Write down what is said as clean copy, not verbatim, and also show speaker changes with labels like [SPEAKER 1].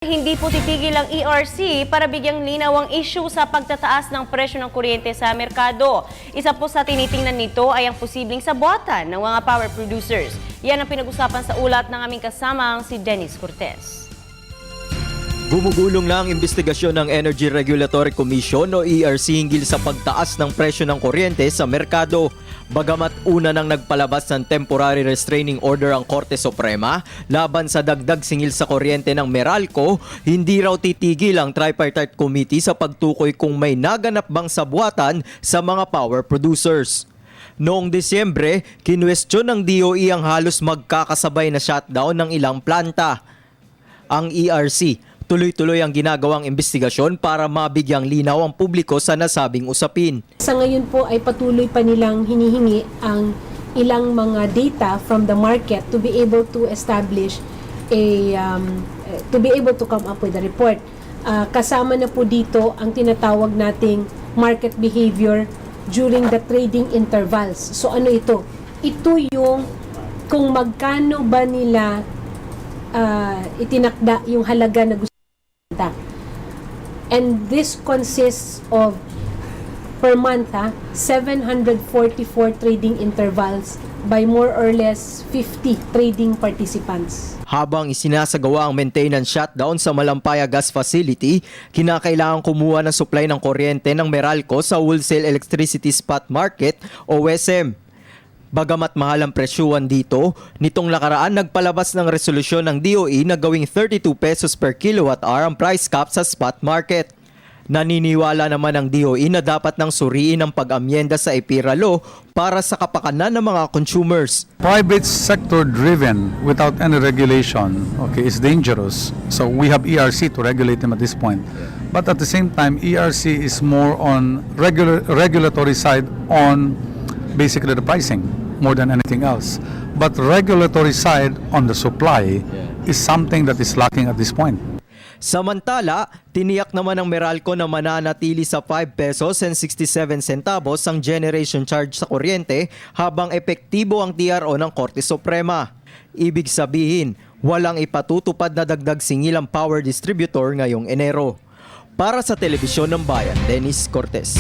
[SPEAKER 1] Hindi po titigil ang ERC para bigyang linaw ang issue sa pagtataas ng presyo ng kuryente sa merkado. Isa po sa tinitingnan nito ay ang posibleng sabuatan ng mga power producers. Yan ang pinag-usapan sa ulat ng aming kasamang si Dennis Cortez.
[SPEAKER 2] Gumugulong na ang investigasyon ng Energy Regulatory Commission o ERC hinggil sa pagtaas ng presyo ng kuryente sa merkado. Bagamat una nang nagpalabas ng temporary restraining order ang Korte Suprema laban sa dagdag singil sa kuryente ng Meralco, hindi raw titigil ang Tripartite Committee sa pagtukoy kung may naganap bang sabuatan sa mga power producers. Noong Disyembre, kinwestiyon ng DOE ang halos magkakasabay na shutdown ng ilang planta. Ang ERC, tuloy-tuloy ang ginagawang investigasyon para mabigyang linaw ang publiko sa nasabing usapin.
[SPEAKER 3] Sa ngayon po ay patuloy pa nilang hinihingi ang ilang mga data from the market to be able to establish to be able to come up with a report. Kasama na po dito ang tinatawag nating market behavior during the trading intervals. So ano ito? Ito yung kung magkano ba nila itinakda yung halaga na gusto. And this consists of per month 744 trading intervals by more or less 50 trading participants.
[SPEAKER 2] Habang isinasagawa ang maintenance shutdown sa Malampaya Gas Facility, kinakailangan kumuha ng supply ng kuryente ng Meralco sa Wholesale Electricity Spot Market o WESM. Bagamat mahal ang presyuhan dito, nitong nakaraan nagpalabas ng resolusyon ng DOE na gawing 32 pesos per kilowatt-hour ang price cap sa spot market. Naniniwala naman ang DOE na dapat nang suriin ang pag-amyenda sa EPIRA Law para sa kapakanan ng mga consumers.
[SPEAKER 4] Private sector driven without any regulation, is dangerous. So we have ERC to regulate them at this point. But at the same time, ERC is more on regulatory side on basically the pricing more than anything else. But regulatory side on the supply is something that is lacking at this point.
[SPEAKER 2] Samantala, tiniyak naman ng Meralco na mananatili sa 5 pesos and 67 centavos ang generation charge sa kuryente habang epektibo ang TRO ng Korte Suprema. Ibig sabihin, walang ipatutupad na dagdag singil ang power distributor ngayong Enero. Para sa Telebisyon ng Bayan, Dennis Cortez.